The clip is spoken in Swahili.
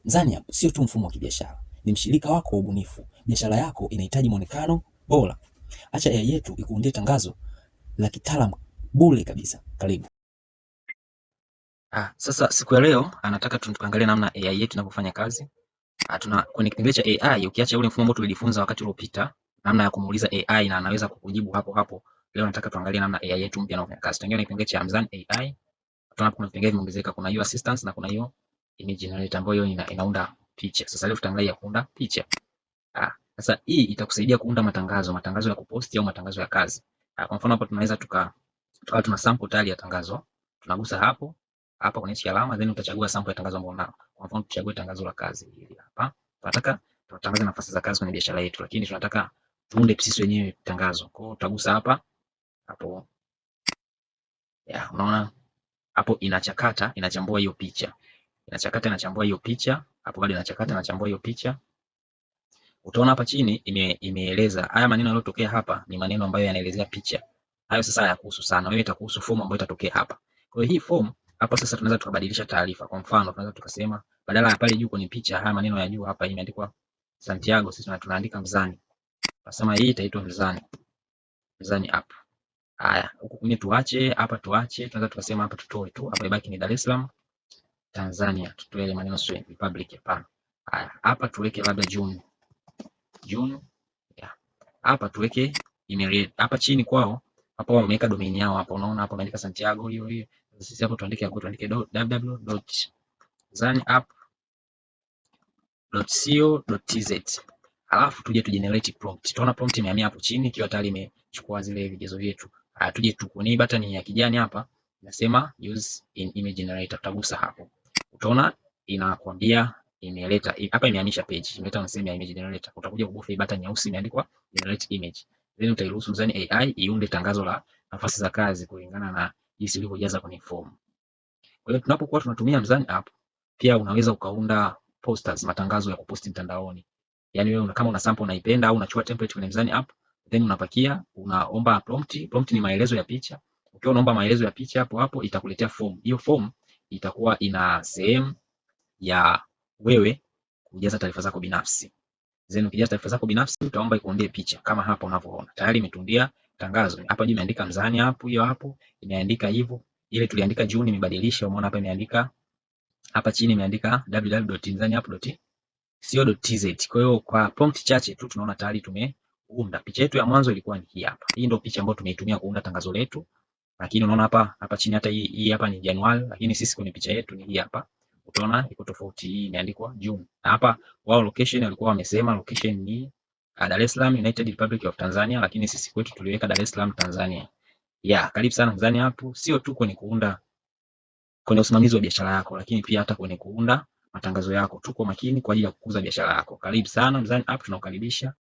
Mzani App sio tu mfumo wa kibiashara, ni mshirika wako wa ubunifu. Biashara yako inahitaji muonekano bora. Acha AI yetu ikuundie tangazo la kitaalamu bure kabisa. Karibu. Sasa siku ya leo anataka tuangalie namna AI yetu inavyofanya kazi. Kwenye kipengele cha AI, ukiacha ule mfumo ambao tulijifunza wakati uliopita, namna ya kumuuliza AI na anaweza kukujibu hapo hapo. Leo nataka tuangalie namna AI yetu mpya inafanya kazi. Tuangalie kipengele cha Mzani AI. Tutaona kuna vipengele vimeongezeka, kuna hiyo assistance na kuna hiyo image generator ambayo inaunda picha. Sasa leo tutaangalia kuunda picha. Sasa hii itakusaidia kuunda matangazo ya kuposti au matangazo ya kazi. Kwa mfano hapa tunaweza tukawa tuna sample tayari ya tangazo. Tunagusa hapa kwenye hichi alama, then utachagua sample ya tangazo ambalo unalo. Kwa mfano tuchague tangazo la kazi hili hapa. Tunataka tutangaze nafasi za kazi kwenye biashara yetu, lakini tunataka tuunde sisi wenyewe tangazo. Kwa hiyo utagusa hapo. Unaona hapo inachambua hiyo picha. Inachambua hiyo picha. Hapo bado inachambua hiyo picha. Utaona hapa chini imeeleza haya maneno yaliyotokea hapa ni maneno ambayo yanaelezea picha. Hayo sasa hayakuhusu sana. Wewe itakuhusu form ambayo itatokea hapa. Kwa hiyo hii form hapa sasa tunaweza tukabadilisha taarifa. Kwa mfano tunaweza tukasema badala ya pale juu kwenye picha haya maneno ya juu hapa imeandikwa Santiago, sisi tunaandika Mzani. Tunasema hii itaitwa Mzani App. Haya, huku kwenye tuache, tunaweza tukasema hapa tutoe tu. Hapa ibaki ni Dar es Salaam, Tanzania. Tutoe ile maneno sio Republic hapana. Haya, hapa tuweke labda June. Hapa tuweke email hapa chini kwao. Hapo wameweka domain yao hapo, unaona hapo wameandika Santiago hiyo. Sisi hapo tuandike www.zaniapp.co.tz. Alafu tuje tu generate prompt. Tutaona prompt imehamia hapo chini ikiwa tayari imechukua zile vigezo vyetu. Tuje tu kwenye button ya kijani hapa inasema use in image generator. Tutagusa hapo. Utaona inakwambia imeleta hapa, imehamisha page, imeleta sehemu ya image generator. Utakuja kugusa button nyeusi imeandikwa generate image, then utairuhusu Mzani AI iunde tangazo la nafasi za kazi kulingana na jinsi ulivyojaza kwenye form. Kwa hiyo tunapokuwa tunatumia Mzani App, pia unaweza ukaunda posters, matangazo ya kuposti mtandaoni. Yani wewe kama una sample unaipenda au unachukua template kwenye Mzani App, then unapakia, unaomba prompt. Prompt ni maelezo ya picha. Ukiwa unaomba maelezo ya picha hapo itakuletea form. Hiyo form itakuwa ina sehemu ya wewe kujaza taarifa zako binafsi. Then ukijaza taarifa zako binafsi utaomba ikuundie picha kama hapa unavyoona. Tayari imetundia tangazo. Hapa juu imeandika Mzani hapo imeandika hivyo. Ile tuliandika June imebadilisha, umeona hapa imeandika hapa chini imeandika www.zaniapp.co.tz. Kwa hiyo kwa prompt chache tu tunaona tayari tumeunda picha yetu. Ya mwanzo ilikuwa ni hii hapa. Hii ndio picha ambayo tumeitumia kuunda tangazo letu. Lakini unaona hapa chini hata hii hapa ni Januari, lakini sisi kwenye picha yetu ni hii hapa. Utaona iko tofauti, hii imeandikwa June. Na hapa wao location walikuwa wamesema location ni Dar es Salaam, United Republic of Tanzania, lakini sisi kwetu tuliweka Dar es Salaam, Tanzania. Karibu sana Mzani hapo, sio tu kwenye usimamizi wa biashara yako, lakini pia hata kwenye kuunda matangazo yako. Tuko makini kwa ajili ya kukuza biashara yako. Karibu sana Mzani App, tunakukaribisha.